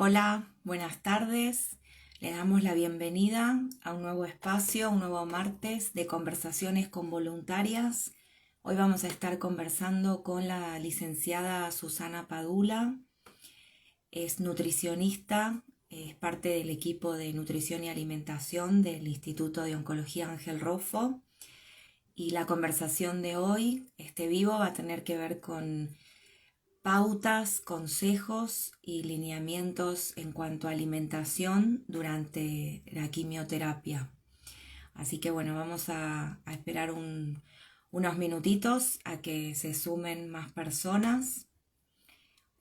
Hola, buenas tardes. Le damos la bienvenida a un nuevo espacio, un nuevo martes de conversaciones con voluntarias. Hoy vamos a estar conversando con la licenciada Susana Padula. Es nutricionista, es parte del equipo de nutrición y alimentación del Instituto de Oncología Ángel Roffo. Y la conversación de hoy, este vivo, va a tener que ver con pautas, consejos y lineamientos en cuanto a alimentación durante la quimioterapia. Así que bueno, vamos a esperar unos minutitos a que se sumen más personas.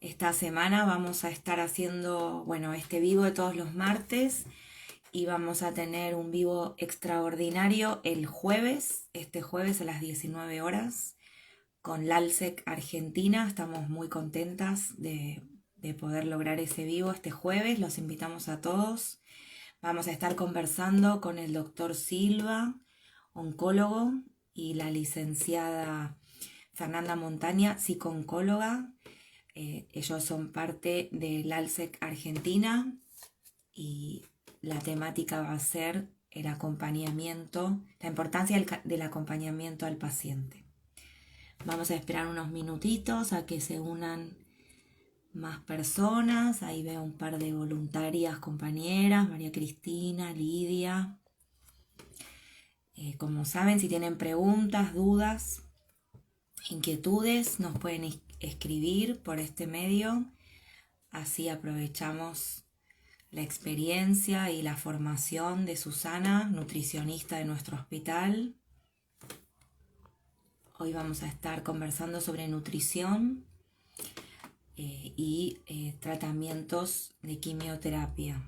Esta semana vamos a estar haciendo, este vivo de todos los martes y vamos a tener un vivo extraordinario el jueves, este jueves a las 19 horas con LALSEC Argentina. Estamos muy contentas de poder lograr ese vivo este jueves. Los invitamos a todos. Vamos a estar conversando con el doctor Silva, oncólogo, y la licenciada Fernanda Montaña, psicooncóloga. Ellos son parte de LALSEC Argentina y la temática va a ser el acompañamiento, la importancia del acompañamiento al paciente. Vamos a esperar unos minutitos a que se unan más personas. Ahí veo un par de voluntarias compañeras, María Cristina, Lidia. Como saben, si tienen preguntas, dudas, inquietudes, nos pueden escribir por este medio. Así aprovechamos la experiencia y la formación de Susana, nutricionista de nuestro hospital. Hoy vamos a estar conversando sobre nutrición y tratamientos de quimioterapia.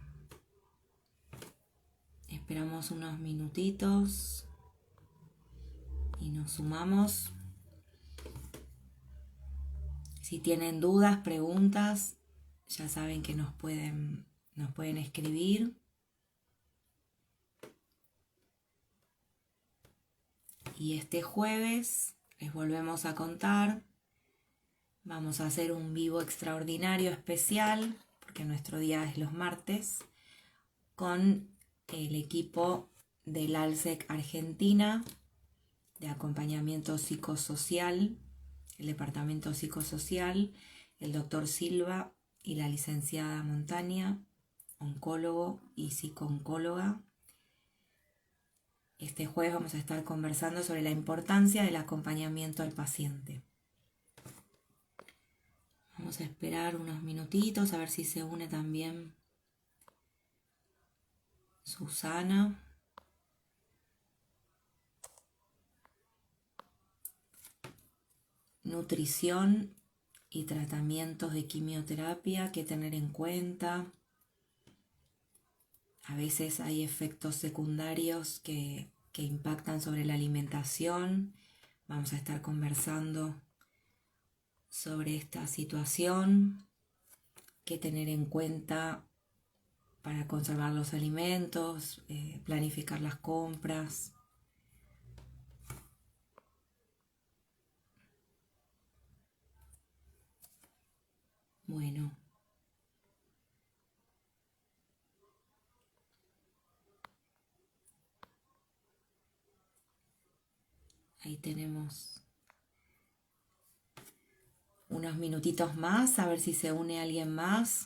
Esperamos unos minutitos y nos sumamos. Si tienen dudas, preguntas, ya saben que nos pueden escribir. Y este jueves les volvemos a contar. Vamos a hacer un vivo extraordinario especial, porque nuestro día es los martes, con el equipo del ALSEC Argentina de acompañamiento psicosocial, el departamento psicosocial, el doctor Silva y la licenciada Montaña, oncólogo y psicooncóloga. Este jueves vamos a estar conversando sobre la importancia del acompañamiento al paciente. Vamos a esperar unos minutitos a ver si se une también Susana. Nutrición y tratamientos de quimioterapia que tener en cuenta. A veces hay efectos secundarios que impactan sobre la alimentación. Vamos a estar conversando sobre esta situación, qué tener en cuenta para conservar los alimentos, planificar las compras. Bueno, ahí tenemos unos minutitos más, a ver si se une alguien más.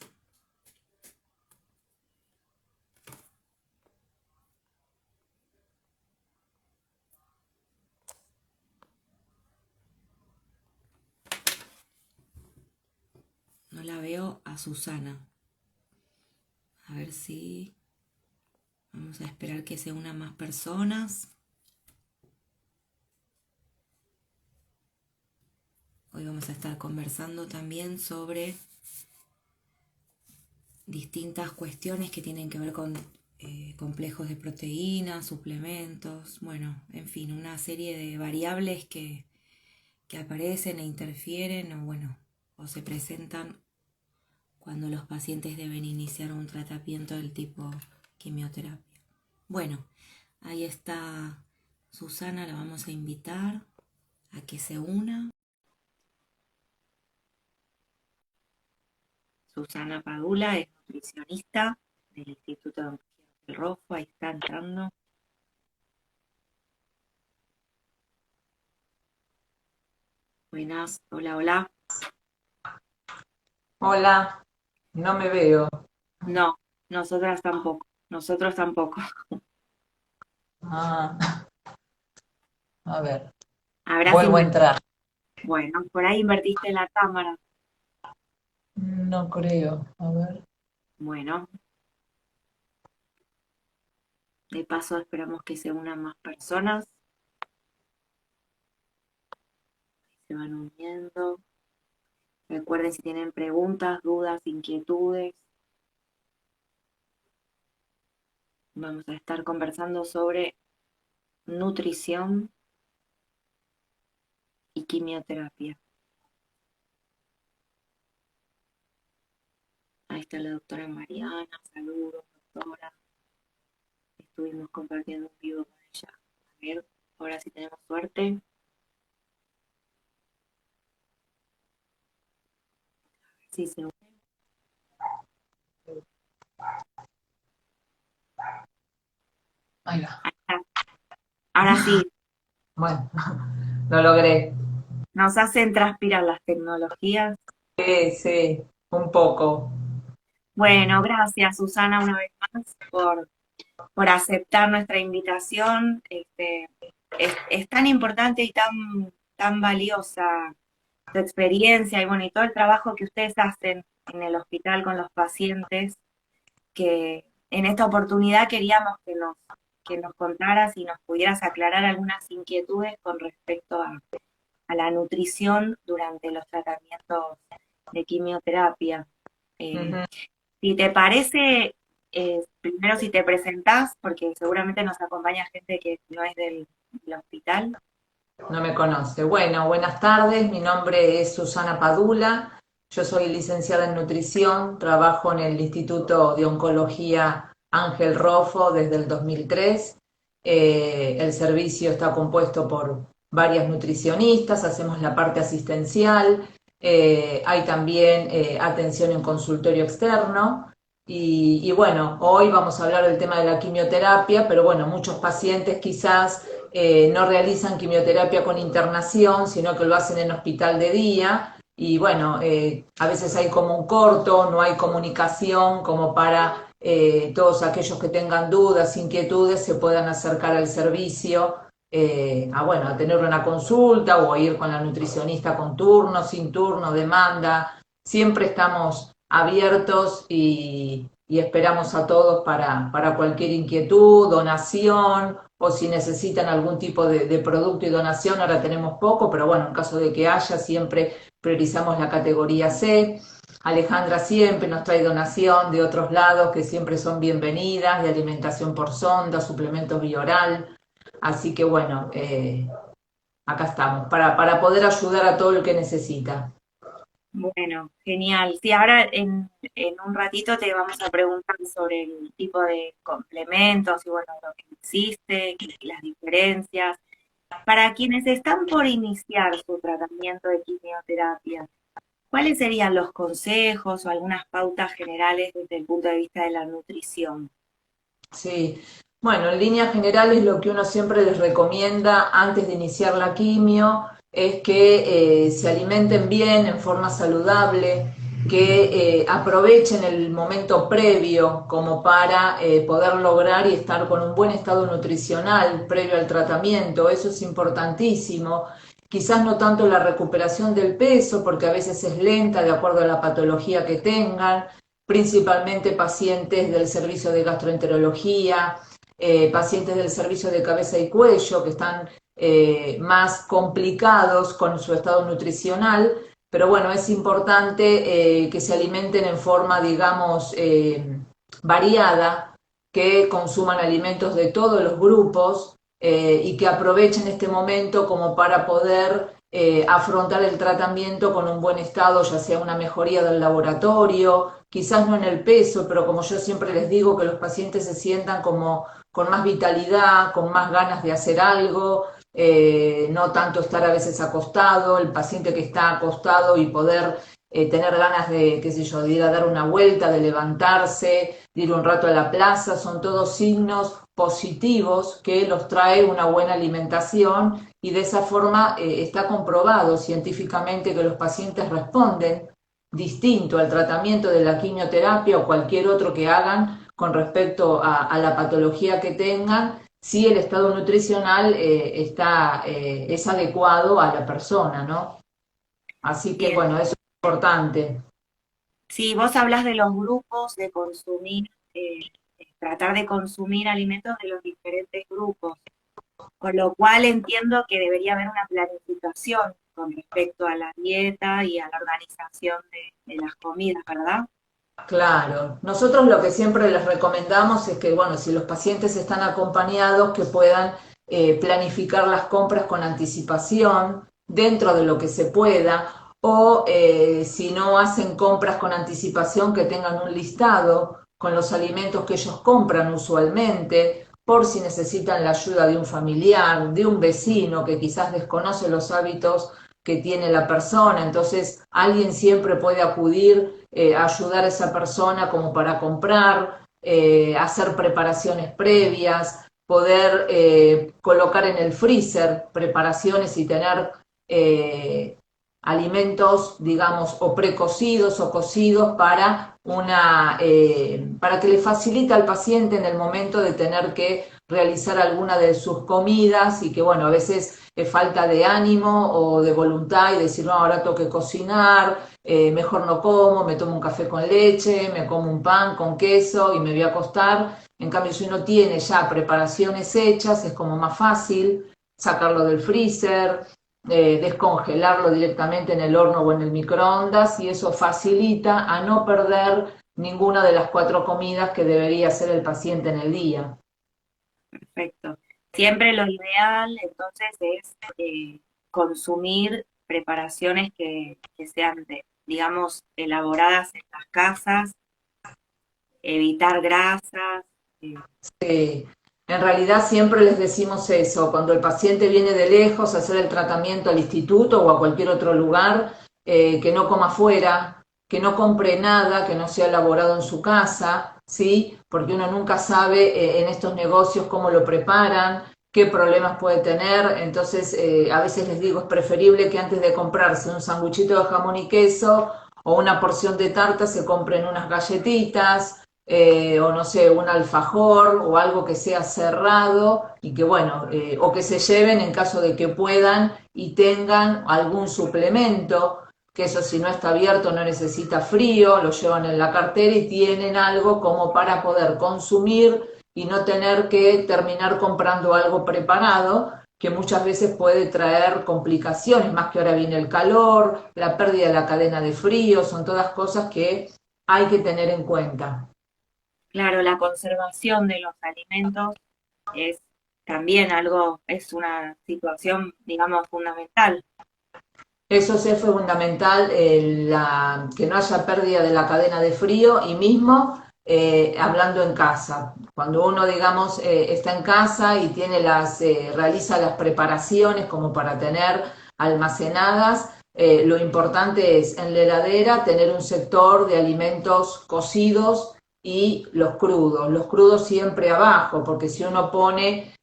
No la veo a Susana. A ver si... Vamos a esperar que se unan más personas. Hoy vamos a estar conversando también sobre distintas cuestiones que tienen que ver con complejos de proteínas, suplementos, en fin, una serie de variables que aparecen e interfieren o se presentan cuando los pacientes deben iniciar un tratamiento del tipo quimioterapia. Bueno, ahí está Susana, la vamos a invitar a que se una. Susana Padula es nutricionista del Instituto del Rojo, ahí está entrando. Buenas, hola, hola. Hola, no me veo. No, nosotros tampoco. Ah, a ver, Habrás vuelvo a invertido, entrar. bueno, por ahí invertiste la cámara. No creo. A ver. Bueno, de paso esperamos que se unan más personas, se van uniendo. Recuerden si tienen preguntas, dudas, inquietudes. Vamos a estar conversando sobre nutrición y quimioterapia. Ahí está la doctora Mariana, saludos, doctora. Estuvimos compartiendo un vivo con ella. A ver, ahora sí tenemos suerte. Sí, se une. Ahí va. Ahora sí, Bueno, lo logré. nos hacen transpirar las tecnologías. Sí, sí, un poco. Bueno, gracias Susana una vez más por aceptar nuestra invitación. Es tan importante y tan valiosa tu experiencia y bueno, y todo el trabajo que ustedes hacen en el hospital con los pacientes, que en esta oportunidad queríamos que nos contaras y nos pudieras aclarar algunas inquietudes con respecto a la nutrición durante los tratamientos de quimioterapia. Eh, Ujú. si te parece, primero si te presentás, porque seguramente nos acompaña gente que no es del hospital. No me conoce. Bueno, buenas tardes. Mi nombre es Susana Padula. Yo soy licenciada en nutrición. Trabajo en el Instituto de Oncología Ángel Rofo desde el 2003. El servicio está compuesto por varias nutricionistas. Hacemos la parte asistencial. Hay también atención en consultorio externo. Y bueno, hoy vamos a hablar del tema de la quimioterapia, pero bueno, muchos pacientes quizás no realizan quimioterapia con internación, sino que lo hacen en hospital de día. Y bueno, a veces hay como un corto, no hay comunicación como para todos aquellos que tengan dudas, inquietudes, se puedan acercar al servicio, bueno, a tener una consulta o a ir con la nutricionista con turno, sin turno, demanda. Siempre estamos abiertos y esperamos a todos para cualquier inquietud, donación o si necesitan algún tipo de producto y donación. Ahora tenemos poco, pero bueno, en caso de que haya, siempre priorizamos la categoría C. Alejandra siempre nos trae donación de otros lados que siempre son bienvenidas, de alimentación por sonda, suplementos bioral. Así que bueno, acá estamos para poder ayudar a todo el que necesita. Bueno, genial. Sí, ahora en un ratito te vamos a preguntar sobre el tipo de complementos y bueno, lo que existe y las diferencias. Para quienes están por iniciar su tratamiento de quimioterapia, ¿cuáles serían los consejos o algunas pautas generales desde el punto de vista de la nutrición? Sí, bueno, en líneas generales lo que uno siempre les recomienda antes de iniciar la quimio es que se alimenten bien en forma saludable, que aprovechen el momento previo como para poder lograr y estar con un buen estado nutricional previo al tratamiento. Eso es importantísimo. Quizás no tanto la recuperación del peso, porque a veces es lenta de acuerdo a la patología que tengan, principalmente pacientes del servicio de gastroenterología, pacientes del servicio de cabeza y cuello que están más complicados con su estado nutricional, pero bueno, es importante que se alimenten en forma, digamos, variada, que consuman alimentos de todos los grupos y que aprovechen este momento como para poder afrontar el tratamiento con un buen estado, ya sea una mejoría del laboratorio, quizás no en el peso, pero como yo siempre les digo, que los pacientes se sientan como con más vitalidad, con más ganas de hacer algo, no tanto estar a veces acostado, el paciente que está acostado y poder tener ganas de, qué sé yo, de ir a dar una vuelta, de levantarse, de ir un rato a la plaza, son todos signos positivos que los trae una buena alimentación y de esa forma está comprobado científicamente que los pacientes responden distinto al tratamiento de la quimioterapia o cualquier otro que hagan con respecto a la patología que tengan, si el estado nutricional es adecuado a la persona, ¿no? Así que Bien, bueno, eso es importante. si vos hablas de los grupos, de consumir, tratar de consumir alimentos de los diferentes grupos, con lo cual entiendo que debería haber una planificación con respecto a la dieta y a la organización de las comidas, ¿verdad? Claro, nosotros lo que siempre les recomendamos es que, bueno, si los pacientes están acompañados, que puedan planificar las compras con anticipación dentro de lo que se pueda, o si no hacen compras con anticipación, que tengan un listado con los alimentos que ellos compran usualmente, por si necesitan la ayuda de un familiar, de un vecino que quizás desconoce los hábitos que tiene la persona, entonces alguien siempre puede acudir ayudar a esa persona como para comprar, hacer preparaciones previas, poder colocar en el freezer preparaciones y tener alimentos, digamos, o precocidos o cocidos para que le facilite al paciente en el momento de tener que realizar alguna de sus comidas y que, bueno, a veces es falta de ánimo o de voluntad y decir, no, ahora tengo que cocinar, mejor no como, me tomo un café con leche, me como un pan con queso y me voy a acostar. En cambio, si uno tiene ya preparaciones hechas, es como más fácil sacarlo del freezer, descongelarlo directamente en el horno o en el microondas y eso facilita a no perder ninguna de las 4 comidas que debería hacer el paciente en el día. Perfecto. Siempre lo ideal entonces es consumir preparaciones que sean, digamos, elaboradas en las casas, evitar grasas. eh, En realidad siempre les decimos eso, cuando el paciente viene de lejos a hacer el tratamiento al instituto o a cualquier otro lugar, que no coma fuera, que no compre nada que no sea elaborado en su casa, ¿sí? Porque uno nunca sabe en estos negocios cómo lo preparan, qué problemas puede tener, entonces a veces les digo, es preferible que antes de comprarse un sanguchito de jamón y queso o una porción de tarta se compren unas galletitas, o no sé, un alfajor o algo que sea cerrado y que bueno, o que se lleven en caso de que puedan y tengan algún suplemento, que eso si no está abierto no necesita frío, lo llevan en la cartera y tienen algo como para poder consumir y no tener que terminar comprando algo preparado que muchas veces puede traer complicaciones, más que ahora viene el calor, la pérdida de la cadena de frío, son todas cosas que hay que tener en cuenta. Claro, la conservación de los alimentos es también algo, es una situación, digamos, fundamental. Eso sí es fundamental, que no haya pérdida de la cadena de frío y mismo hablando en casa. Cuando uno, digamos, está en casa y realiza las preparaciones como para tener almacenadas, lo importante es en la heladera tener un sector de alimentos cocidos y los crudos siempre abajo, porque si uno pone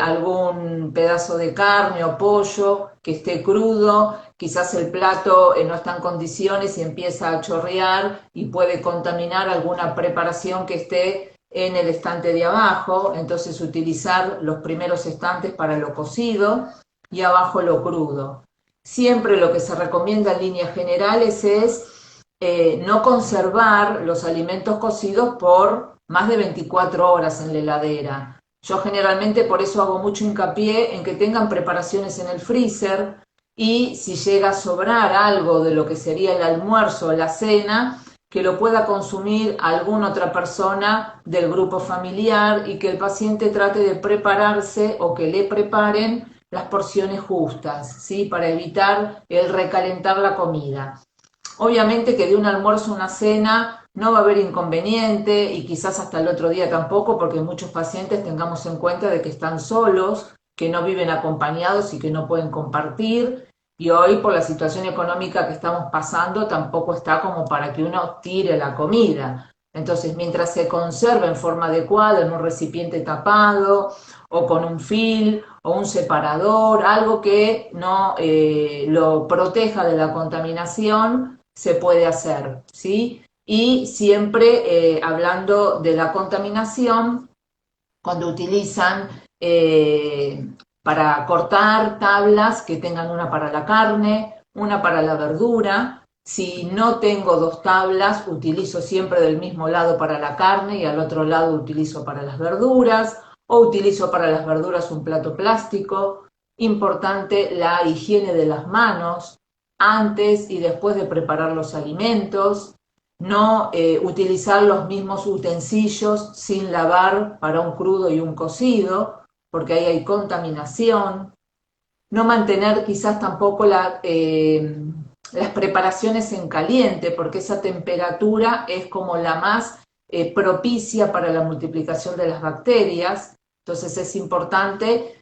algún pedazo de carne o pollo que esté crudo, quizás el plato no está en condiciones y empieza a chorrear y puede contaminar alguna preparación que esté en el estante de abajo, entonces utilizar los primeros estantes para lo cocido y abajo lo crudo. Siempre lo que se recomienda en líneas generales es no conservar los alimentos cocidos por más de 24 horas en la heladera. Yo generalmente por eso hago mucho hincapié en que tengan preparaciones en el freezer y si llega a sobrar algo de lo que sería el almuerzo o la cena, que lo pueda consumir alguna otra persona del grupo familiar y que el paciente trate de prepararse o que le preparen las porciones justas, ¿sí? Para evitar el recalentar la comida. Obviamente que de un almuerzo a una cena no va a haber inconveniente y quizás hasta el otro día tampoco, porque muchos pacientes tengamos en cuenta de que están solos, que no viven acompañados y que no pueden compartir. Y hoy, por la situación económica que estamos pasando, tampoco está como para que uno tire la comida. Entonces, mientras se conserva en forma adecuada, en un recipiente tapado, o con un film, o un separador, algo que no lo proteja de la contaminación, se puede hacer, ¿sí? Y siempre hablando de la contaminación, cuando utilizan para cortar tablas que tengan una para la carne, una para la verdura. Si no tengo dos tablas, utilizo siempre del mismo lado para la carne y al otro lado utilizo para las verduras, o utilizo para las verduras un plato plástico. Importante la higiene de las manos antes y después de preparar los alimentos, no utilizar los mismos utensilios sin lavar para un crudo y un cocido, porque ahí hay contaminación, no mantener quizás tampoco las preparaciones en caliente, porque esa temperatura es como la más propicia para la multiplicación de las bacterias. Entonces es importante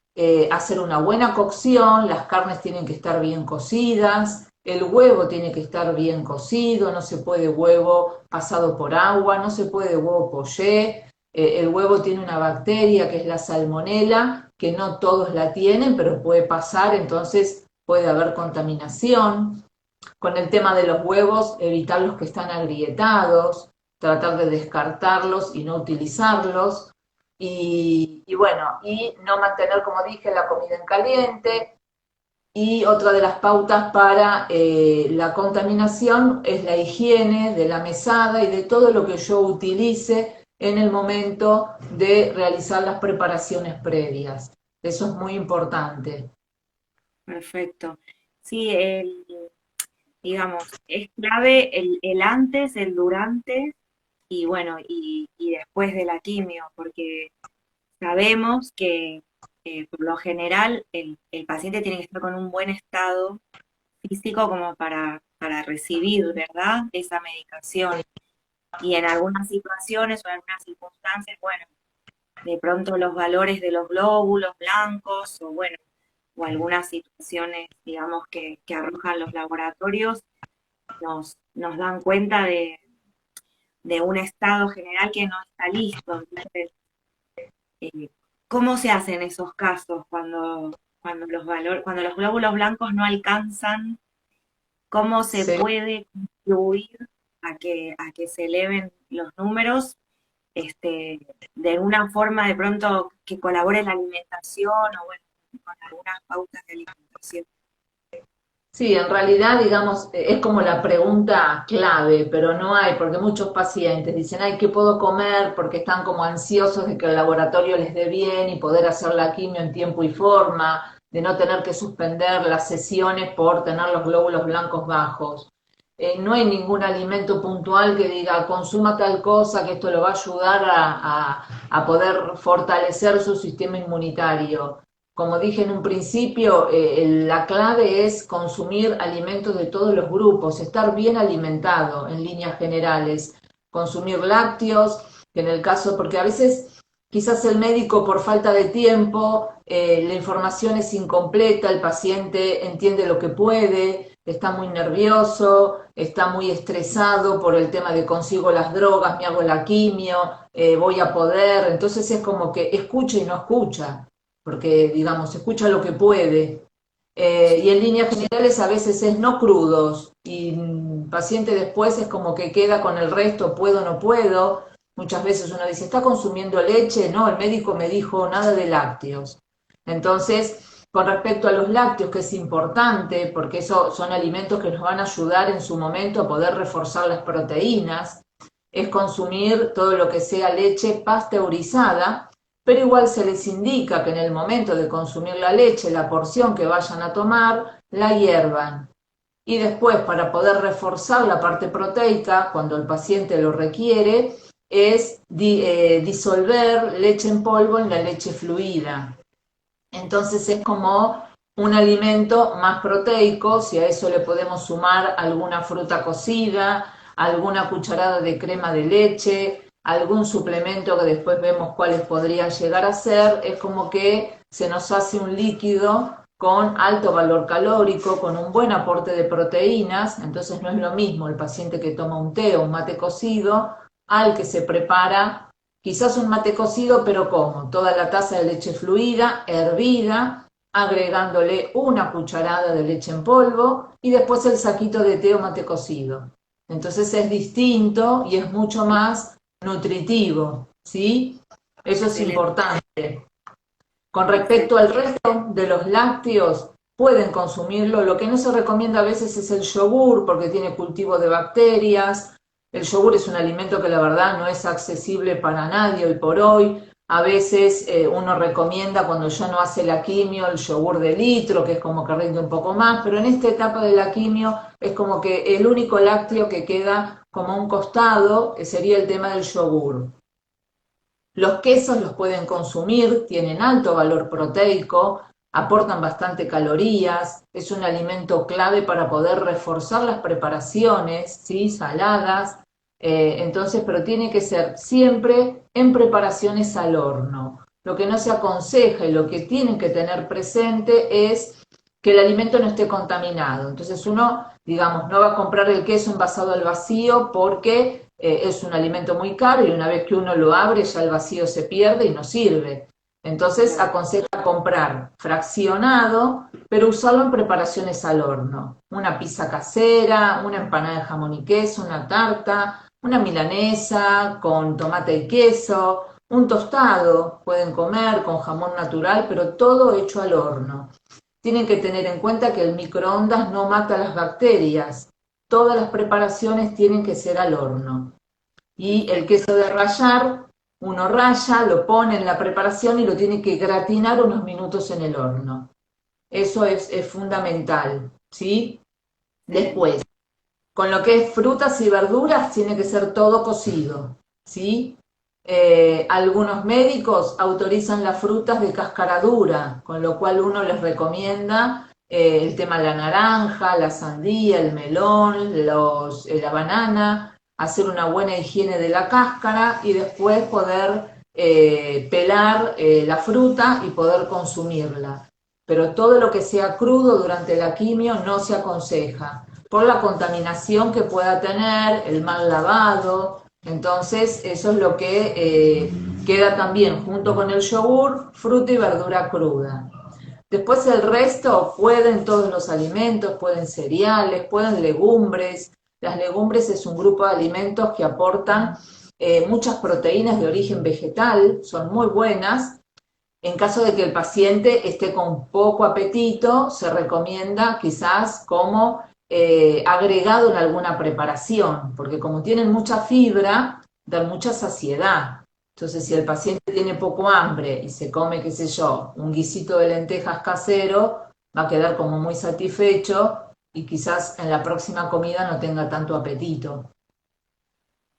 hacer una buena cocción, las carnes tienen que estar bien cocidas, el huevo tiene que estar bien cocido, no se puede huevo pasado por agua, no se puede huevo poché. El huevo tiene una bacteria que es la salmonela, que no todos la tienen, pero puede pasar, entonces puede haber contaminación. Con el tema de los huevos, evitar los que están agrietados, tratar de descartarlos y no utilizarlos. Y bueno, y no mantener, como dije, la comida en caliente. Y otra de las pautas para la contaminación es la higiene de la mesada y de todo lo que yo utilice en el momento de realizar las preparaciones previas. Eso es muy importante. Perfecto. Sí, digamos, es clave el antes, el durante y bueno, y después de la quimio, porque sabemos que por lo general el paciente tiene que estar con un buen estado físico como para recibir, ¿verdad? Esa medicación. Y en algunas situaciones o en algunas circunstancias, bueno, de pronto los valores de los glóbulos blancos o bueno, o algunas situaciones, digamos, que arrojan los laboratorios, nos dan cuenta de un estado general que no está listo. Entonces, eh, ¿cómo se hacen esos casos cuando los glóbulos blancos no alcanzan? ¿Cómo se Sí. puede contribuir a que se eleven los números de una forma de pronto que colabore en la alimentación o bueno, con algunas pautas de alimentación? Sí, en realidad, digamos, es como la pregunta clave, pero no hay, porque muchos pacientes dicen, ay, ¿qué puedo comer? Porque están como ansiosos de que el laboratorio les dé bien y poder hacer la quimio en tiempo y forma, de no tener que suspender las sesiones por tener los glóbulos blancos bajos. No hay ningún alimento puntual que diga, consuma tal cosa, que esto lo va a ayudar a poder fortalecer su sistema inmunitario. Como dije en un principio, la clave es consumir alimentos de todos los grupos, estar bien alimentado en líneas generales, consumir lácteos, que en el caso, porque a veces quizás el médico por falta de tiempo, la información es incompleta, el paciente entiende lo que puede, está muy nervioso, está muy estresado por el tema de consigo las drogas, me hago la quimio, voy a poder, entonces es como que escucha y no escucha porque, digamos, escucha lo que puede. Y en líneas generales a veces es no crudos y el paciente después es como que queda con el resto, puedo, no puedo. Muchas veces uno dice, ¿está consumiendo leche? No, el médico me dijo nada de lácteos. Entonces, con respecto a los lácteos, que es importante, porque esos son alimentos que nos van a ayudar en su momento a poder reforzar las proteínas, es consumir todo lo que sea leche pasteurizada, pero igual se les indica que en el momento de consumir la leche, la porción que vayan a tomar, la hiervan. Y después, para poder reforzar la parte proteica, cuando el paciente lo requiere, es disolver leche en polvo en la leche fluida. Entonces es como un alimento más proteico, si a eso le podemos sumar alguna fruta cocida, alguna cucharada de crema de leche, algún suplemento que después vemos cuáles podrían llegar a ser, es como que se nos hace un líquido con alto valor calórico, con un buen aporte de proteínas. Entonces no es lo mismo el paciente que toma un té o un mate cocido al que se prepara quizás un mate cocido, pero ¿cómo? Toda la taza de leche fluida, hervida, agregándole una cucharada de leche en polvo y después el saquito de té o mate cocido. Entonces es distinto y es mucho más nutritivo, ¿sí? Eso es Excelente. importante. Con respecto Excelente. al resto de los lácteos, pueden consumirlo. Lo que no se recomienda a veces es el yogur porque tiene cultivo de bacterias. El yogur es un alimento que la verdad no es accesible para nadie hoy por hoy. A veces uno recomienda cuando ya no hace la quimio el yogur de litro, que es como que rinde un poco más, pero en esta etapa de la quimio es como que el único lácteo que queda como un costado sería el tema del yogur. Los quesos los pueden consumir, tienen alto valor proteico, aportan bastante calorías, es un alimento clave para poder reforzar las preparaciones, ¿sí? Saladas, entonces, pero tiene que ser siempre en preparaciones al horno. Lo que no se aconseja y lo que tienen que tener presente es que el alimento no esté contaminado. Entonces uno, digamos, no va a comprar el queso envasado al vacío porque es un alimento muy caro y una vez que uno lo abre ya el vacío se pierde y no sirve. Entonces aconseja comprar fraccionado, pero usarlo en preparaciones al horno. Una pizza casera, una empanada de jamón y queso, una tarta, una milanesa con tomate y queso, un tostado, pueden comer con jamón natural, pero todo hecho al horno. Tienen que tener en cuenta que el microondas no mata las bacterias. Todas las preparaciones tienen que ser al horno. Y el Perfecto. queso de rallar, uno raya, lo pone en la preparación y lo tiene que gratinar unos minutos en el horno. Eso es fundamental, ¿sí? Excelente. Después, con lo que es frutas y verduras, tiene que ser todo cocido, ¿sí? Algunos médicos autorizan las frutas de cáscara dura, con lo cual uno les recomienda el tema de la naranja, la sandía, el melón, la banana, hacer una buena higiene de la cáscara y después poder pelar la fruta y poder consumirla. Pero todo lo que sea crudo durante la quimio no se aconseja por la contaminación que pueda tener, el mal lavado. Entonces, eso es lo que queda también junto con el yogur, fruta y verdura cruda. Después el resto pueden todos los alimentos, pueden cereales, pueden legumbres. Las legumbres es un grupo de alimentos que aportan muchas proteínas de origen vegetal, son muy buenas. En caso de que el paciente esté con poco apetito, se recomienda quizás como agregado en alguna preparación, porque como tienen mucha fibra, dan mucha saciedad. Entonces, si el paciente tiene poco hambre y se come, qué sé yo, un guisito de lentejas casero, va a quedar como muy satisfecho y quizás en la próxima comida no tenga tanto apetito.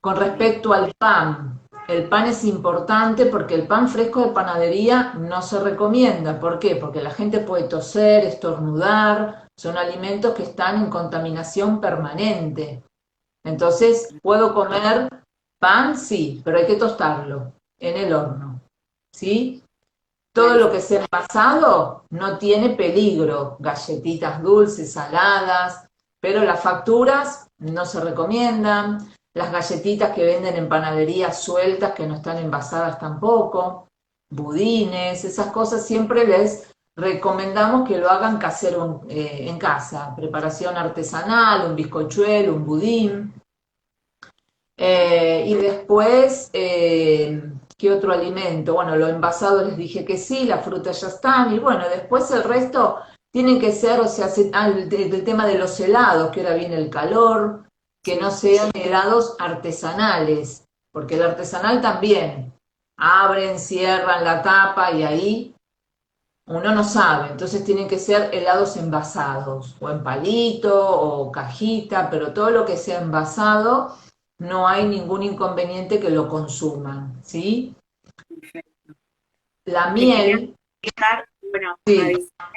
Con Bien. respecto al pan, el pan es importante porque el pan fresco de panadería no se recomienda. ¿Por qué? Porque la gente puede toser, estornudar, son alimentos que están en contaminación permanente. Entonces, ¿puedo comer pan? Sí, pero hay que tostarlo en el horno. ¿Sí? Todo lo que Clarísimo. sea envasado no tiene peligro, galletitas dulces, saladas, pero las facturas no se recomiendan, las galletitas que venden en panaderías sueltas que no están envasadas tampoco, budines, esas cosas siempre les recomendamos que lo hagan casero en casa, preparación artesanal, un bizcochuelo, un budín. Y después, ¿qué otro alimento? Bueno, lo envasado les dije que sí, las frutas ya están, y bueno, después el resto tienen que ser, o sea, el tema de los helados, que ahora viene el calor, que no Sí. sean helados artesanales, porque el artesanal también abren, cierran la tapa y ahí uno no sabe, entonces tienen que ser helados envasados, o en palito, o cajita, pero todo lo que sea envasado, no hay ningún inconveniente que lo consuman, ¿sí? Perfecto. La Te quería miel, preguntar, bueno, sí, avisar,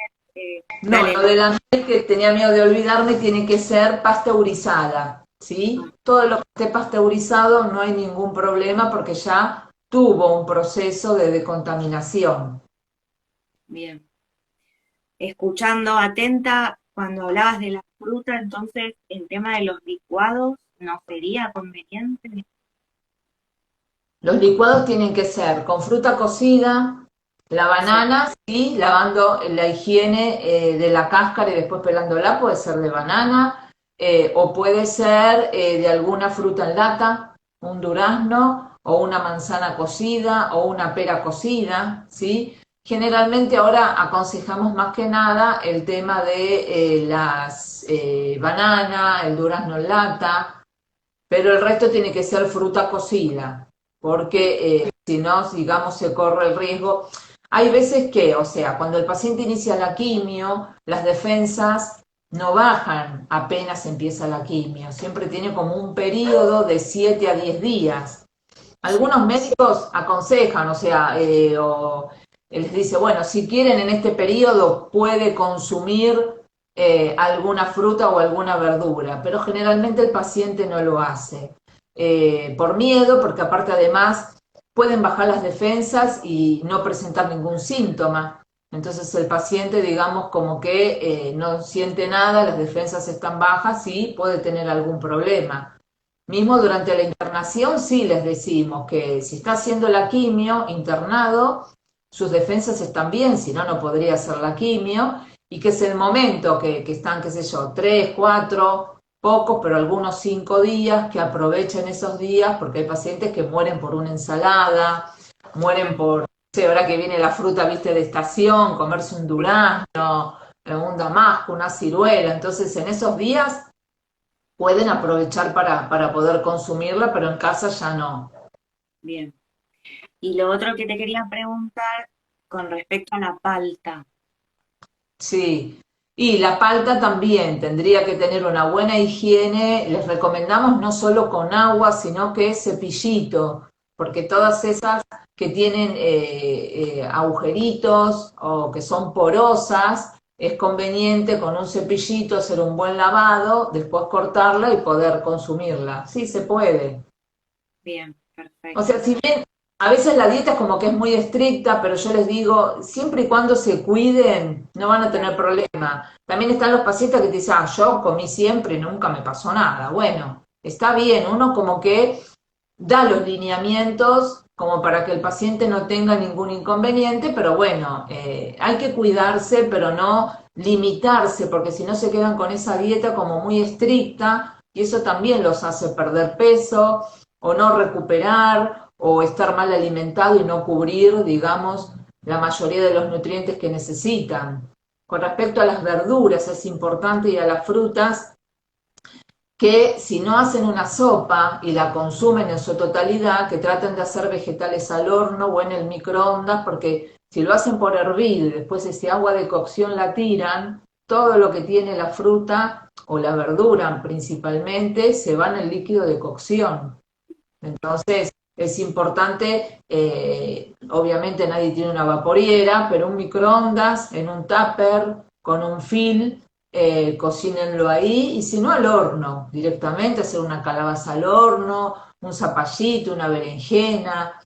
no, dale, lo no. de la miel que tenía miedo de olvidarme tiene que ser pasteurizada, ¿sí? Ah, Todo lo que esté pasteurizado no hay ningún problema porque ya tuvo un proceso de decontaminación. bien. escuchando atenta cuando hablabas de la fruta, entonces el tema de los licuados no sería conveniente. Los licuados tienen que ser con fruta cocida, la Sí, banana, sí, lavando la higiene de la cáscara y después pelándola, puede ser de banana, o puede ser de alguna fruta en lata, un durazno, o una manzana cocida, o una pera cocida, ¿sí? Generalmente ahora aconsejamos más que nada el tema de las bananas, el durazno en lata, pero el resto tiene que ser fruta cocida, bien, porque si no, digamos, se corre el riesgo. Hay veces que, o sea, cuando el paciente inicia la quimio, las defensas no bajan apenas empieza la quimio, siempre tiene como un periodo de 7 a 10 días. sí, Algunos médicos aconsejan, o sea, o les dice, bueno, si quieren en este periodo puede consumir alguna fruta o alguna verdura, pero generalmente el paciente no lo hace. Por miedo, porque aparte además pueden bajar las defensas y no presentar ningún síntoma. Entonces el paciente, digamos, como que no siente nada, las defensas están bajas y puede tener algún problema. Mismo durante la internación sí les decimos que si está haciendo la quimio internado, sus defensas están bien, si no, no podría hacer la quimio, y que es el momento que están, qué sé yo, 3, 4, pocos, pero algunos 5 días, que aprovechen esos días, porque hay pacientes que mueren por una ensalada, mueren claro, por, no sé, ahora que viene la fruta, viste, de estación, comerse un sí, durazno, un damasco, una ciruela, entonces en esos días pueden aprovechar para poder consumirla, pero en casa ya no. bien. Y lo otro que te quería preguntar con respecto a la palta. Sí. Y la palta también tendría que tener una buena higiene. Les recomendamos no solo con agua, sino que cepillito, porque Bien, todas esas que tienen agujeritos o que son porosas, es conveniente con un cepillito hacer un buen lavado, después cortarla y poder consumirla. Sí, se puede. bien, O sea, perfecto. si bien a veces la dieta es como que es muy estricta, pero yo les digo, siempre y cuando se cuiden, no van a tener Claro, problema. También están los pacientes que te dicen, yo comí siempre y nunca me pasó nada. Bueno, está bien, uno como que da los lineamientos como para que el paciente no tenga ningún inconveniente, pero bueno, hay que cuidarse, pero no limitarse, porque si no se quedan con esa dieta como muy estricta y eso también los hace perder peso o no recuperar o estar mal alimentado y no cubrir, digamos, la mayoría de los nutrientes que necesitan. Con respecto a las verduras es importante y a las frutas, que si no hacen una sopa y la consumen en su totalidad, que traten de hacer vegetales al horno o en el microondas, porque si lo hacen por hervir y después ese agua de cocción la tiran, todo lo que tiene la fruta o la verdura principalmente se va en el líquido de cocción. Entonces, es importante, obviamente nadie tiene una vaporiera, pero un microondas en un tupper con un film, cocínenlo ahí y si no al horno, directamente hacer una calabaza al horno, un zapallito, una berenjena.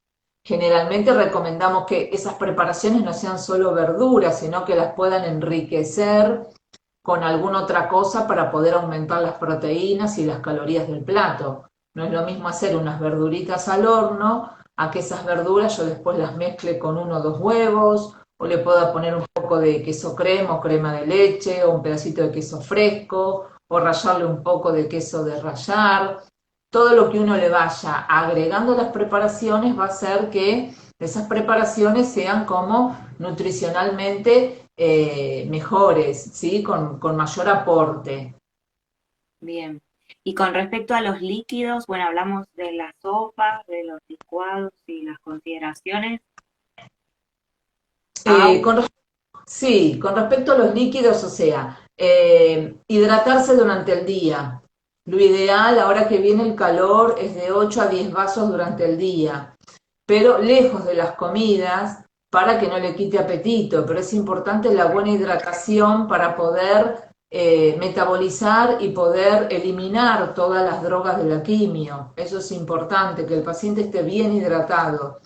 Generalmente recomendamos que esas preparaciones no sean solo verduras, sino que las puedan enriquecer con alguna otra cosa para poder aumentar las proteínas y las calorías del plato. No es lo mismo hacer unas verduritas al horno a que esas verduras yo después las mezcle con 1 o 2 huevos o le pueda poner un poco de queso crema o crema de leche o un pedacito de queso fresco o rallarle un poco de queso de rallar. Todo lo que uno le vaya agregando a las preparaciones va a hacer que esas preparaciones sean como nutricionalmente mejores, ¿sí? Con mayor aporte. bien. Y con respecto a los líquidos, bueno, hablamos de la sopa, de los licuados y las consideraciones. Eh, Agua, con, sí, con respecto a los líquidos, o sea, hidratarse durante el día. Lo ideal, ahora que viene el calor, es de 8 a 10 vasos durante el día, pero lejos de las comidas para que no le quite apetito, pero es importante la buena hidratación para poder metabolizar y poder eliminar todas las drogas de la quimio. Eso es importante, que el paciente esté bien hidratado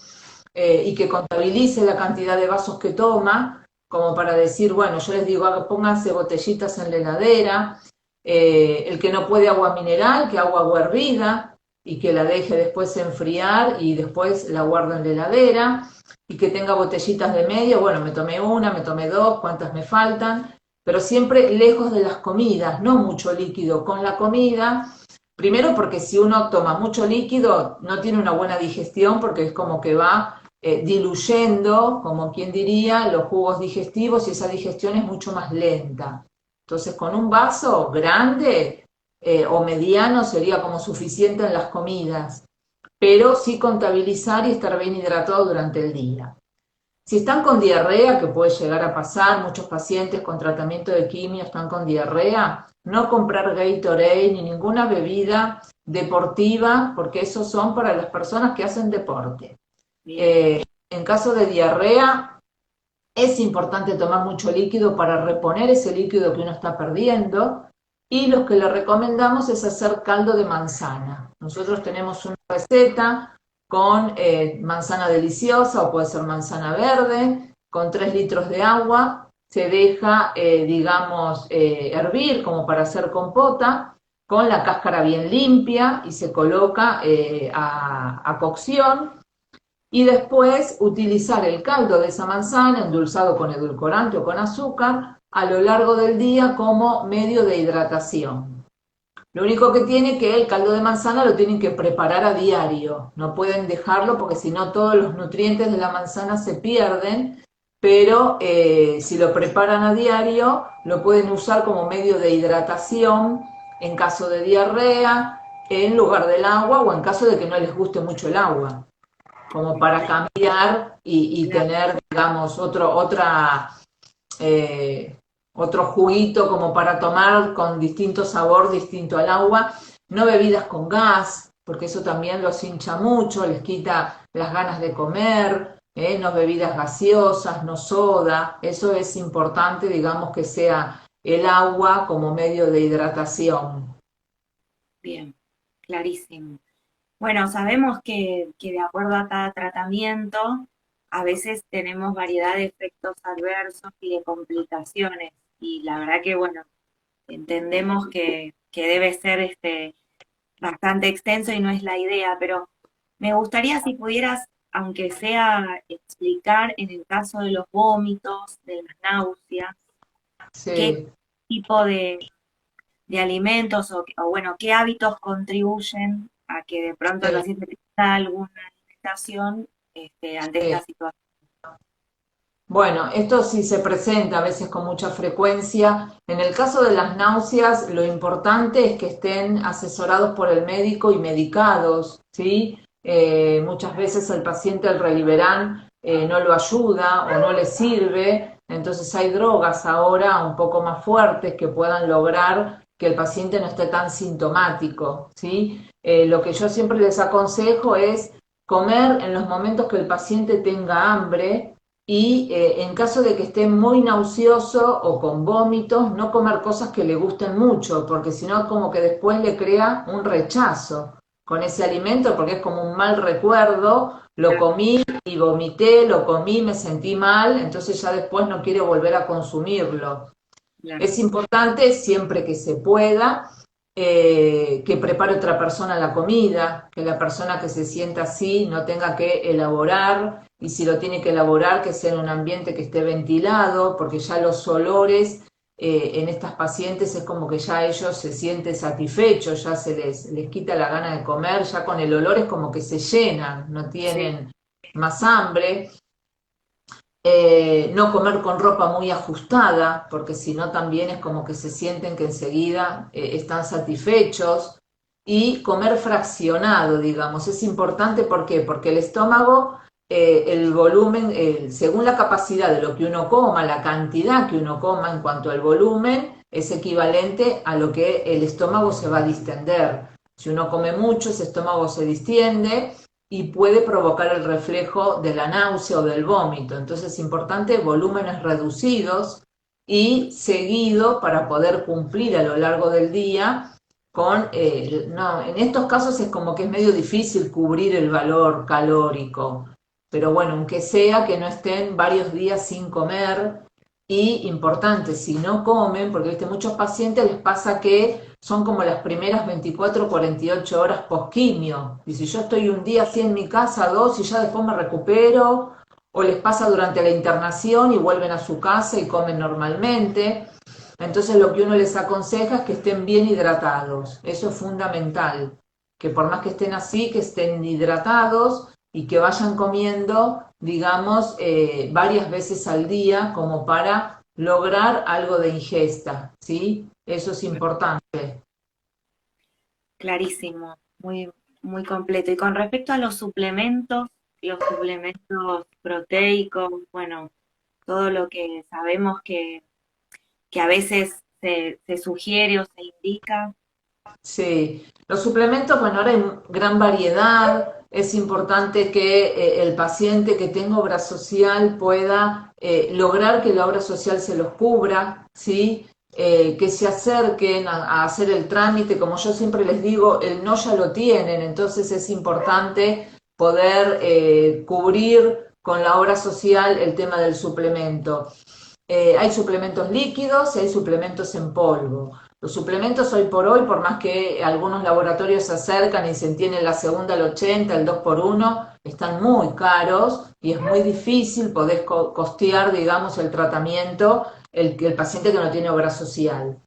y que contabilice la cantidad de vasos que toma, como para decir, bueno, yo les digo, pónganse botellitas en la heladera, el que no puede agua mineral, que agua hervida y que la deje después enfriar y después la guardo en la heladera, y que tenga botellitas de medio, bueno, me tomé una, me tomé dos, cuántas me faltan, pero siempre lejos de las comidas, no mucho líquido con la comida. Primero porque si uno toma mucho líquido no tiene una buena digestión porque es como que va diluyendo, como quien diría, los jugos digestivos y esa digestión es mucho más lenta. Entonces con un vaso grande o mediano sería como suficiente en las comidas, pero sí contabilizar y estar bien hidratado durante el día. Si están con diarrea, que puede llegar a pasar, muchos pacientes con tratamiento de quimio están con diarrea, no comprar Gatorade ni ninguna bebida deportiva, porque esos son para las personas que hacen deporte. En caso de diarrea, es importante tomar mucho líquido para reponer ese líquido que uno está perdiendo, y lo que le recomendamos es hacer caldo de manzana. Nosotros tenemos una receta con manzana deliciosa o puede ser manzana verde, con 3 litros de agua, se deja, digamos, hervir como para hacer compota, con la cáscara bien limpia y se coloca a cocción, y después utilizar el caldo de esa manzana endulzado con edulcorante o con azúcar a lo largo del día como medio de hidratación. Lo único que tiene que el caldo de manzana lo tienen que preparar a diario, no pueden dejarlo porque si no todos los nutrientes de la manzana se pierden, pero si lo preparan a diario lo pueden usar como medio de hidratación en caso de diarrea, en lugar del agua o en caso de que no les guste mucho el agua, como para cambiar y tener, digamos, eh, otro juguito como para tomar con distinto sabor, distinto al agua. No bebidas con gas, porque eso también los hincha mucho, les quita las ganas de comer, no bebidas gaseosas, no soda, eso es importante, digamos, que sea el agua como medio de hidratación. Bien, clarísimo. Bueno, sabemos que de acuerdo a cada tratamiento, a veces tenemos variedad de efectos adversos y de complicaciones. Y la verdad que, bueno, entendemos que debe ser bastante extenso y no es la idea, pero me gustaría si pudieras, aunque sea explicar en el caso de los vómitos, de las náuseas, qué Sí. tipo de alimentos bueno, qué hábitos contribuyen a que de pronto el Sí, paciente tenga alguna alimentación ante esta sí. situación. Bueno, esto sí se presenta a veces con mucha frecuencia. En el caso de las náuseas, lo importante es que estén asesorados por el médico y medicados, ¿sí? Muchas veces el paciente el Reliberan no lo ayuda o no le sirve, entonces hay drogas ahora un poco más fuertes que puedan lograr que el paciente no esté tan sintomático, ¿sí? Lo que yo siempre les aconsejo es comer en los momentos que el paciente tenga hambre, y en caso de que esté muy nauseoso o con vómitos, no comer cosas que le gusten mucho, porque si no como que después le crea un rechazo con ese alimento, porque es como un mal recuerdo, lo comí y vomité, lo comí, me sentí mal, entonces ya después no quiere volver a consumirlo. Claro, Es importante, siempre que se pueda, que prepare otra persona la comida, que la persona que se sienta así no tenga que elaborar, y si lo tiene que elaborar, que sea en un ambiente que esté ventilado, porque ya los olores en estas pacientes es como que ya ellos se sienten satisfechos, ya les quita la gana de comer, ya con el olor es como que se llenan, no sí, tienen más hambre. No comer con ropa muy ajustada, porque si no también es como que se sienten que enseguida están satisfechos, y comer fraccionado, digamos, es importante, ¿por qué? Porque el estómago, el volumen, según la capacidad de lo que uno coma, la cantidad que uno coma en cuanto al volumen, es equivalente a lo que el estómago se va a distender. Si uno come mucho, ese estómago se distiende y puede provocar el reflejo de la náusea o del vómito. Entonces es importante volúmenes reducidos y seguido para poder cumplir a lo largo del día con, no, en estos casos es como que es medio difícil cubrir el valor calórico, pero bueno, aunque sea que no estén varios días sin comer, Y importante, si no comen, porque viste, muchos pacientes les pasa que son como las primeras 24 48 horas post-quimio. Y si yo estoy un día así en mi casa, dos, y ya después me recupero, o les pasa durante la internación y vuelven a su casa y comen normalmente. Entonces lo que uno les aconseja es que estén bien hidratados. Eso es fundamental. Que por más que estén así, que estén hidratados y que vayan comiendo, digamos, varias veces al día como para lograr algo de ingesta, ¿sí? Eso es importante. Clarísimo, muy, muy completo. Y con respecto a los suplementos proteicos, bueno, todo lo que sabemos que a veces se sugiere o se indica. Sí, los suplementos, bueno, ahora hay gran variedad. Es importante que el paciente que tenga obra social pueda lograr que la obra social se los cubra, ¿sí? Que se acerquen a hacer el trámite. Como yo siempre les digo, el no ya lo tienen, entonces es importante poder cubrir con la obra social el tema del suplemento. Hay suplementos líquidos y hay suplementos en polvo. Los suplementos hoy por hoy, por más que algunos laboratorios se acercan y se tienen la segunda al 80, el 2 por uno, están muy caros y es muy difícil poder costear, digamos, el tratamiento el paciente que no tiene obra social.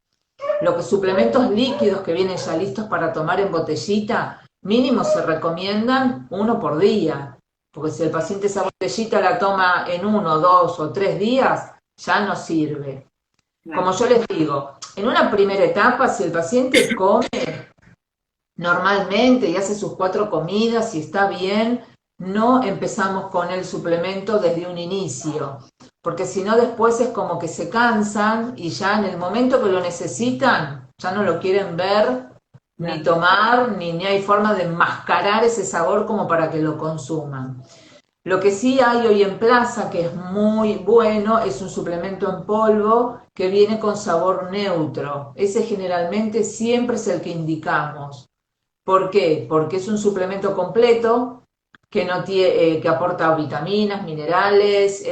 Los que suplementos líquidos que vienen ya listos para tomar en botellita, mínimo se recomiendan uno por día, porque si el paciente esa botellita la toma en 1, 2 o 3 días, ya no sirve. Como Claro, yo les digo, en una primera etapa, si el paciente come normalmente y hace sus 4 comidas y está bien, no empezamos con el suplemento desde un inicio, porque si no después es como que se cansan y ya en el momento que lo necesitan, ya no lo quieren ver, ni claro. tomar, ni hay forma de enmascarar ese sabor como para que lo consuman. Lo que sí hay hoy en plaza, que es muy bueno, es un suplemento en polvo que viene con sabor neutro. Ese generalmente siempre es el que indicamos. ¿Por qué? Porque es un suplemento completo que, no tiene, que aporta vitaminas, minerales,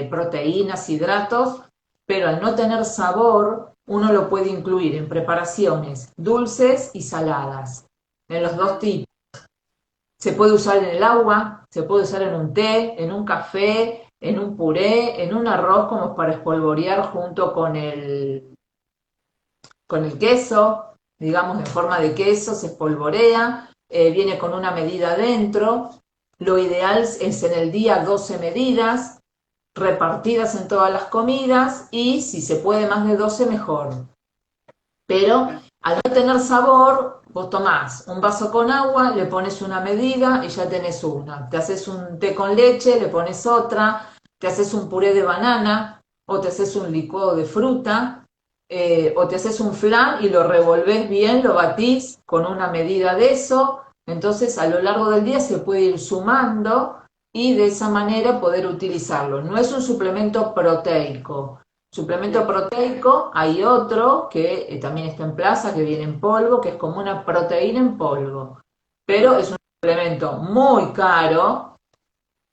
proteínas, hidratos, pero al no tener sabor, uno lo puede incluir en preparaciones dulces y saladas, en los dos Ah, tipos. Se puede usar en el agua, se puede usar en un té, en un café, en un puré, en un arroz como para espolvorear junto con el queso, digamos en forma de queso, se espolvorea, viene con una medida dentro. Lo ideal es en el día 12 medidas, repartidas en todas las comidas y si se puede más de 12 mejor. Pero ah, al no tener sabor, vos tomás un vaso con agua, le pones una medida y ya tenés una. Te haces un té con leche, le pones otra, te haces un puré de banana o te haces un licuado de fruta o te haces un flan y lo revolvés bien, lo batís con una medida de eso. Entonces a lo largo del día se puede ir sumando y de esa manera poder utilizarlo. No es un suplemento proteico. Suplemento claro. proteico, hay otro que también está en plaza, que viene en polvo, que es como una proteína en polvo, pero es un suplemento muy caro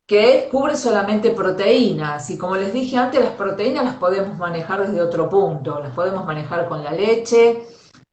que cubre solamente proteínas y como les dije antes, las proteínas las podemos manejar desde otro punto, las podemos manejar con la leche,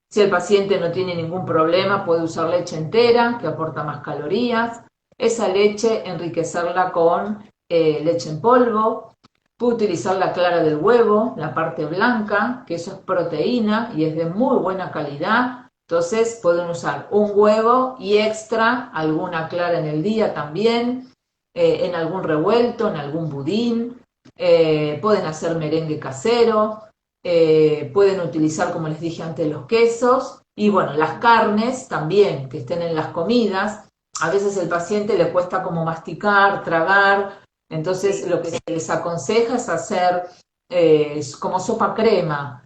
si el paciente no tiene ningún problema puede usar leche entera que aporta más calorías, esa leche enriquecerla con leche en polvo. Puede utilizar la clara del huevo, la parte blanca, que eso es proteína y es de muy buena calidad. Entonces pueden usar un huevo y extra alguna clara en el día también, en algún revuelto, en algún budín. Pueden hacer merengue casero, pueden utilizar, como les dije antes, los quesos y bueno, las carnes también que estén en las comidas. A veces el paciente le cuesta como masticar, tragar, entonces Sí, lo que se les aconseja es hacer como sopa crema,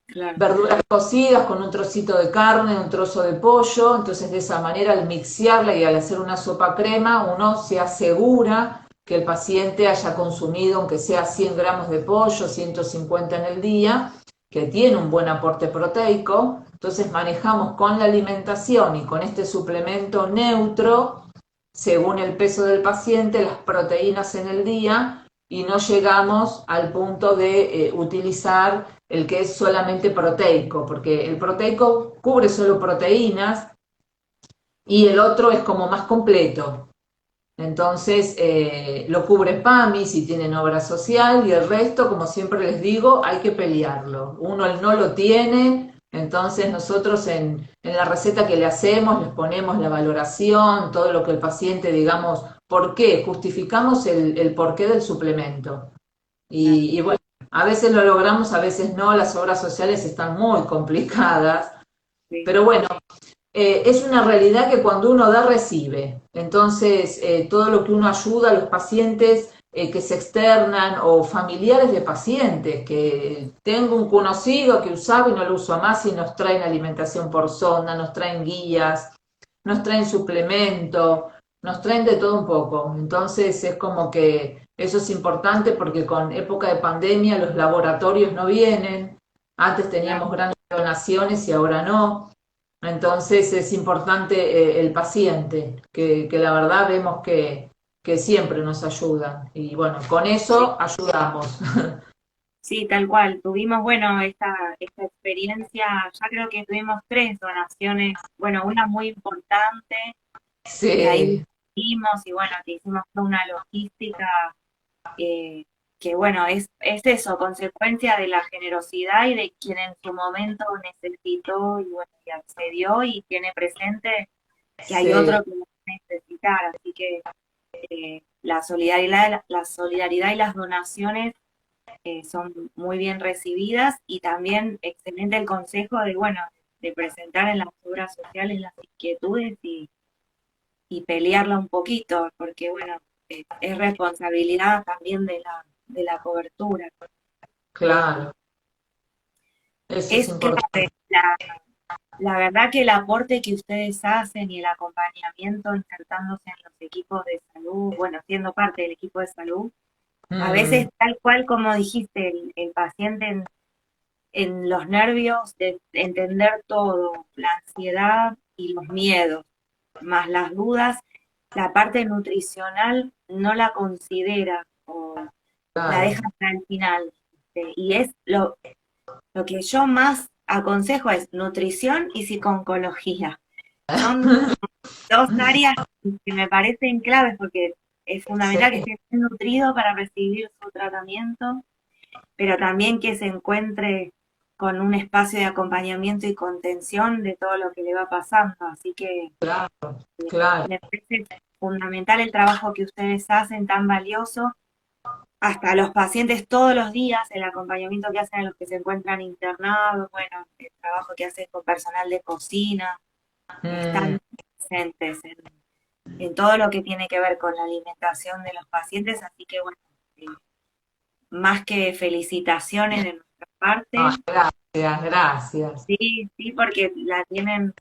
claro. verduras cocidas con un trocito de carne, un trozo de pollo, entonces de esa manera al mixearla y al hacer una sopa crema uno se asegura que el paciente haya consumido aunque sea 100 gramos de pollo, 150 en el día, que tiene un buen aporte proteico, entonces manejamos con la alimentación y con este suplemento neutro según el peso del paciente, las proteínas en el día y no llegamos al punto de utilizar el que es solamente proteico, porque el proteico cubre solo proteínas y el otro es como más completo. Entonces lo cubre PAMI si tienen obra social y el resto, como siempre les digo, hay que pelearlo. Uno no lo tiene, entonces nosotros en la receta que le hacemos les ponemos la valoración, todo lo que el paciente, digamos, por qué, justificamos el porqué del suplemento. Y bueno, a veces lo logramos, a veces no, las obras sociales están muy complicadas, Sí, pero bueno, es una realidad que cuando uno da, recibe. Entonces, todo lo que uno ayuda a los pacientes que se externan o familiares de pacientes, que tengo un conocido que usaba y no lo uso más y nos traen alimentación por zona, nos traen guías, nos traen suplemento, nos traen de todo un poco. Entonces, es como que eso es importante porque con época de pandemia los laboratorios no vienen. Antes claro. teníamos grandes donaciones y ahora no. Entonces es importante el paciente, que la verdad vemos que siempre nos ayudan. Y bueno, con Sí, eso ayudamos. sí, tal cual. Tuvimos, bueno, esta experiencia, ya creo que tuvimos tres donaciones, bueno, una muy importante, que ahí Sí, vimos y bueno, que hicimos toda una logística eh, que bueno, es eso, consecuencia de la generosidad y de quien en su momento necesitó y bueno, y accedió y tiene presente que hay sí, otro que lo va a necesitar, así que la solidaridad y las donaciones son muy bien recibidas y también excelente el consejo de, bueno, de presentar en las obras sociales las inquietudes y pelearla un poquito, porque bueno, es responsabilidad también de la cobertura. Eh, claro, eso es es importante. clave, la verdad que el aporte que ustedes hacen y el acompañamiento insertándose en los equipos de salud, bueno, siendo parte del equipo de salud, a Mm, veces tal cual como dijiste, el paciente en los nervios de entender todo, la ansiedad y los miedos, más las dudas, la parte nutricional no la considera o la deja claro, para el final. Y es lo que yo más aconsejo es nutrición y psico-oncología. Son dos áreas que me parecen claves porque es sí, fundamental que esté bien nutrido para recibir su tratamiento, pero también que se encuentre con un espacio de acompañamiento y contención de todo lo que le va pasando. Así que claro. me parece fundamental el trabajo que ustedes hacen, tan valioso. Hasta los pacientes todos los días, el acompañamiento que hacen a los que se encuentran internados, bueno, el trabajo que hacen con personal de cocina, Mm, están presentes en todo lo que tiene que ver con la alimentación de los pacientes, así que bueno, más que felicitaciones de nuestra ah, parte, gracias, gracias. sí, sí, porque tienen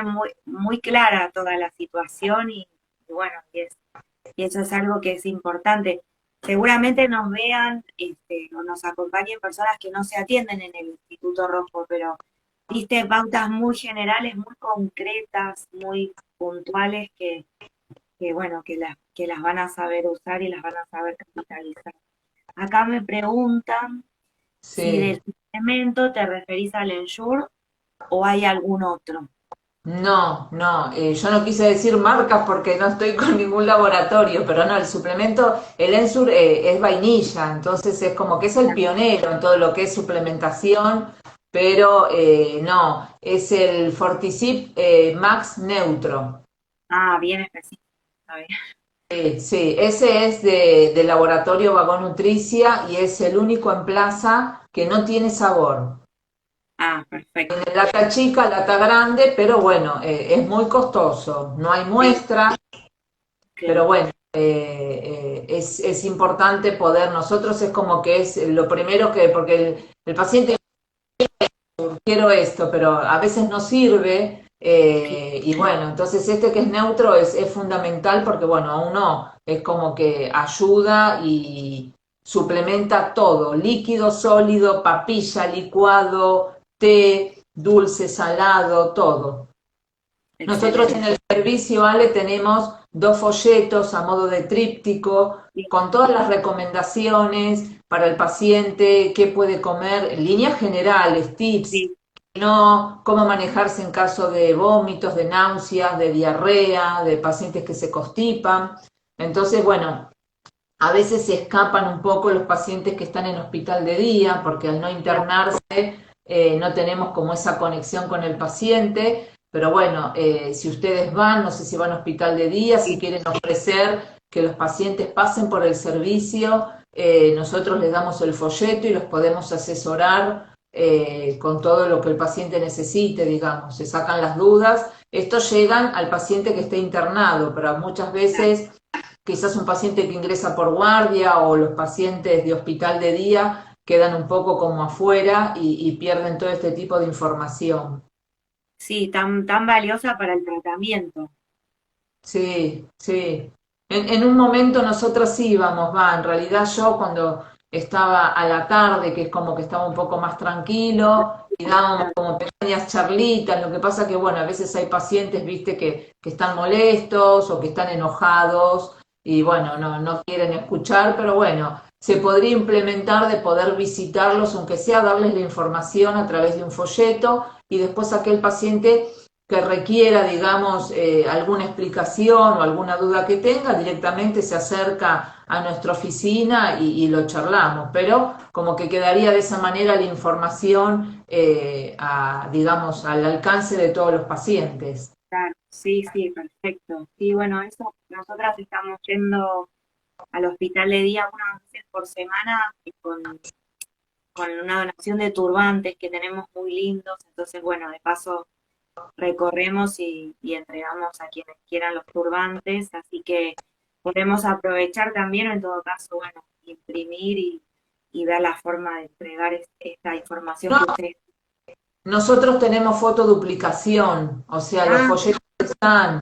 muy, muy clara toda la situación y bueno, y eso es algo que es importante. Seguramente nos vean o nos acompañen personas que no se atienden en el Instituto Rojo, pero diste pautas muy generales, muy concretas, muy puntuales que bueno, que las van a saber usar y las van a saber capitalizar. Acá me preguntan si Sí. del suplemento te referís al Ensure o hay algún otro. No, no, yo no quise decir marcas porque no estoy con ningún laboratorio, pero no, el suplemento, el Ensur es vainilla, entonces es como que es el pionero en todo lo que es suplementación, pero no, es el Fortisip Max Neutro. Ah, bien específico, está bien. Sí, ese es de laboratorio Vagón Nutricia y es el único en plaza que no tiene sabor. Ah, perfecto. Lata chica, lata grande, pero bueno, es muy costoso. No hay Sí, muestra, pero claro. bueno, es importante poder, nosotros es como que es lo primero que, porque el paciente quiero esto, pero a veces no sirve. Y bueno, entonces este que es neutro es fundamental porque bueno, a uno es como que ayuda y suplementa todo, líquido, sólido, papilla, licuado, té, dulce, salado, todo. Nosotros en excelente. el servicio, Ale, tenemos 2 folletos a modo de tríptico Sí, con todas las recomendaciones para el paciente, qué puede comer, en líneas generales, tips, sí, no, cómo manejarse en caso de vómitos, de náuseas, de diarrea, de pacientes que se constipan. Entonces, bueno, a veces se escapan un poco los pacientes que están en hospital de día, porque al no claro. internarse no tenemos como esa conexión con el paciente, pero bueno, si ustedes van, no sé si van a hospital de día, si Sí, quieren ofrecer que los pacientes pasen por el servicio, nosotros les damos el folleto y los podemos asesorar con todo lo que el paciente necesite, digamos, se sacan las dudas. Estos llegan al paciente que esté internado, pero muchas claro. veces quizás un paciente que ingresa por guardia o los pacientes de hospital de día quedan un poco como afuera y pierden todo este tipo de información. Sí, tan valiosa para el tratamiento. Sí, sí. En un momento nosotros íbamos, en realidad yo cuando estaba a la tarde, que es como que estaba un poco más tranquilo, y dábamos Claro, como pequeñas charlitas, lo que pasa que, bueno, a veces hay pacientes, viste, que están molestos o que están enojados y, bueno, no quieren escuchar, pero bueno, se podría implementar de poder visitarlos, aunque sea darles la información a través de un folleto y después aquel paciente que requiera, digamos, alguna explicación o alguna duda que tenga, directamente se acerca a nuestra oficina y lo charlamos, pero como que quedaría de esa manera la información, digamos, al alcance de todos los pacientes. claro. Sí, sí, perfecto. Sí, bueno, eso, nosotras estamos yendo al hospital de día unas veces por semana y con una donación de turbantes que tenemos muy lindos. Entonces, bueno, de paso recorremos y entregamos a quienes quieran los turbantes, así que podemos aprovechar también, en todo caso, bueno, imprimir y ver la forma de entregar esta información No, que ustedes. nosotros tenemos fotoduplicación, o sea, los Ah, folletos están.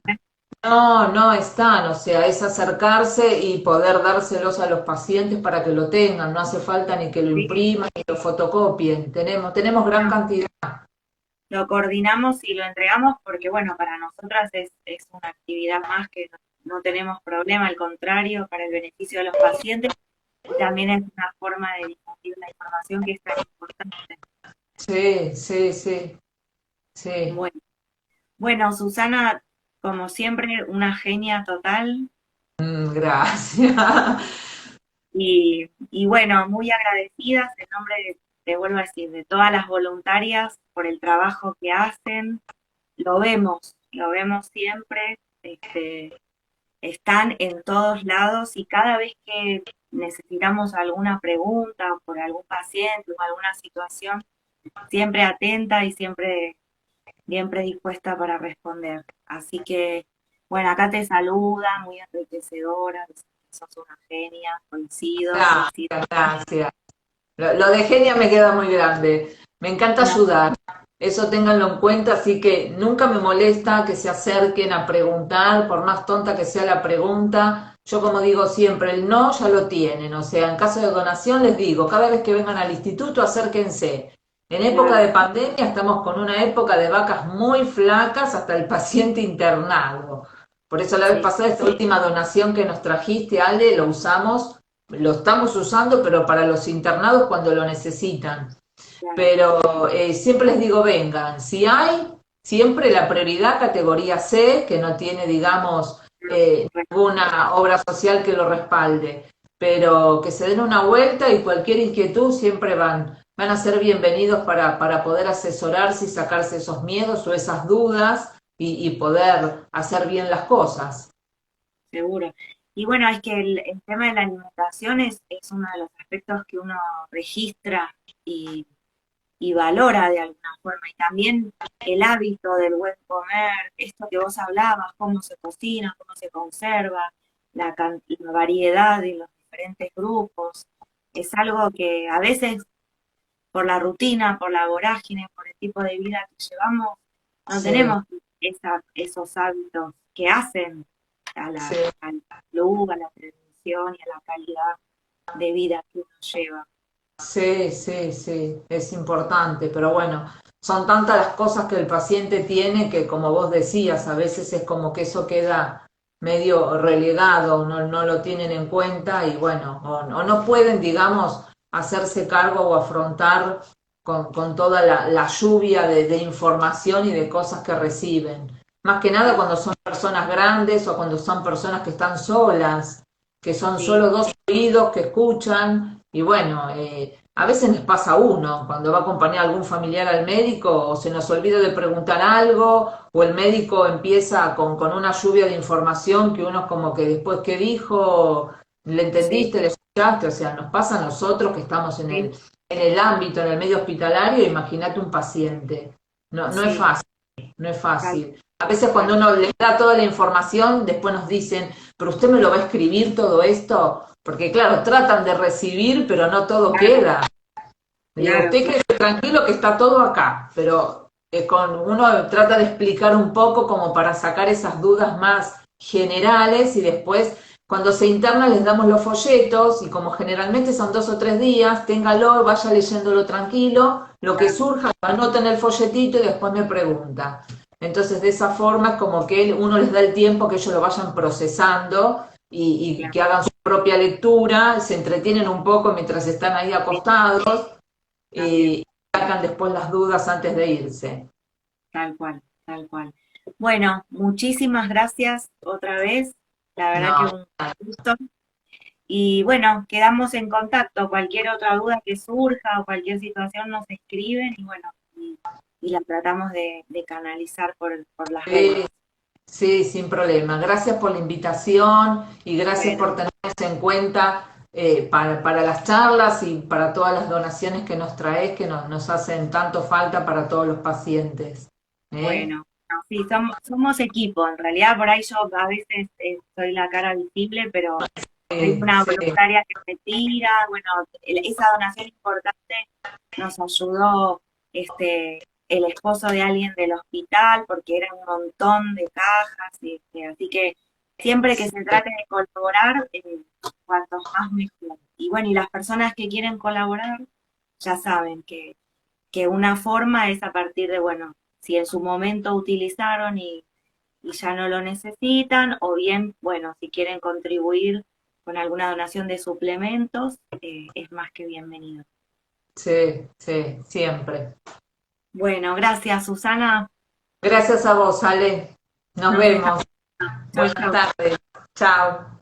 No están, o sea, es acercarse y poder dárselos a los pacientes para que lo tengan, no hace falta ni que lo sí, impriman ni lo fotocopien, tenemos gran no, cantidad. lo coordinamos y lo entregamos porque, bueno, para nosotras es una actividad más que no tenemos problema, al contrario, para el beneficio de los pacientes y también es una forma de difundir la información que es tan importante. Sí, sí, sí, sí. Bueno. Bueno, Susana, como siempre, una genia total Gracias. y bueno, muy agradecidas en nombre te vuelvo a decir, de todas las voluntarias por el trabajo que hacen. Lo vemos siempre, están en todos lados y cada vez que necesitamos alguna pregunta por algún paciente o alguna situación, siempre atenta y siempre dispuesta para responder. Así que, bueno, acá te saluda, muy enriquecedora, sos una genia, coincido. Gracias, gracias. Lo de genia me queda muy grande. Me encanta No, ayudar. Eso ténganlo en cuenta, así que nunca me molesta que se acerquen a preguntar, por más tonta que sea la pregunta. Yo como digo siempre, el no ya lo tienen. O sea, en caso de donación les digo, cada vez que vengan al instituto acérquense. En época claro, de pandemia estamos con una época de vacas muy flacas hasta el paciente internado. Por eso la vez sí, pasada, esta última donación que nos trajiste, Ale, lo usamos, lo estamos usando, pero para los internados cuando lo necesitan. claro, Pero siempre les digo, vengan, si hay, siempre la prioridad categoría C, que no tiene, digamos, ninguna obra social que lo respalde, pero que se den una vuelta y cualquier inquietud siempre van a ser bienvenidos para poder asesorarse y sacarse esos miedos o esas dudas y poder hacer bien las cosas. seguro. Y bueno, es que el tema de la alimentación es uno de los aspectos que uno registra y, y valora de alguna forma. Y también el hábito del buen comer, esto que vos hablabas, cómo se cocina, cómo se conserva, la variedad de los diferentes grupos. Es algo que a veces por la rutina, por la vorágine, por el tipo de vida que llevamos, no Sí, tenemos esos hábitos que hacen sí. a la salud, a la prevención y a la calidad de vida que uno lleva. Sí, sí, sí, es importante, pero bueno, son tantas las cosas que el paciente tiene que, como vos decías, a veces es como que eso queda medio relegado, no lo tienen en cuenta y bueno, o no pueden, digamos, hacerse cargo o afrontar con toda la lluvia de información y de cosas que reciben. Más que nada cuando son personas grandes o cuando son personas que están solas, que son Sí, solo dos oídos que escuchan y bueno, a veces les pasa a uno cuando va a acompañar a algún familiar al médico o se nos olvida de preguntar algo o el médico empieza con una lluvia de información que uno es como que después qué dijo, le sí, entendiste, le escuchaste, o sea, nos pasa a nosotros que estamos sí, en el ámbito, en el medio hospitalario, imagínate un paciente. No es sí, fácil, no es tal, fácil. A veces cuando tal, uno le da toda la información, después nos dicen, pero usted me lo va a escribir todo esto, porque claro, tratan de recibir, pero no todo claro, queda. Le digo, claro, usted claro, quede tranquilo que está todo acá, pero con uno trata de explicar un poco como para sacar esas dudas más generales y después cuando se interna les damos los folletos y como generalmente son 2 o 3 días, téngalo, vaya leyéndolo tranquilo, lo que claro, surja, lo anota en el folletito y después me pregunta. Entonces de esa forma es como que uno les da el tiempo que ellos lo vayan procesando y claro, que hagan su propia lectura, se entretienen un poco mientras están ahí sí, acostados también, y sacan después las dudas antes de irse. tal cual, tal cual. Bueno, muchísimas gracias otra vez, la verdad que No, un gusto. Y bueno, quedamos en contacto. Cualquier otra duda que surja o cualquier situación nos escriben y bueno, y la tratamos de canalizar por las redes. sí, sí, sin problema. Gracias por la invitación y gracias Bueno, por tenernos en cuenta para las charlas y para todas las donaciones que nos traes, que nos hacen tanto falta para todos los pacientes. ¿Eh? bueno, no, sí, somos equipo. En realidad, por ahí yo a veces soy la cara visible, pero hay una Sí, voluntaria que me tira. Bueno, esa donación importante nos ayudó el esposo de alguien del hospital, porque era un montón de cajas, así que siempre que se trate de colaborar, cuanto más mejor. Y bueno, y las personas que quieren colaborar ya saben que una forma es a partir de, bueno, si en su momento utilizaron y ya no lo necesitan, o bien, bueno, si quieren contribuir con alguna donación de suplementos, es más que bienvenido. sí, sí, siempre. Bueno, gracias, Susana. Gracias a vos, Ale. Nos Nos estamos. vemos. Chau, Buenas chau. tardes. Chao.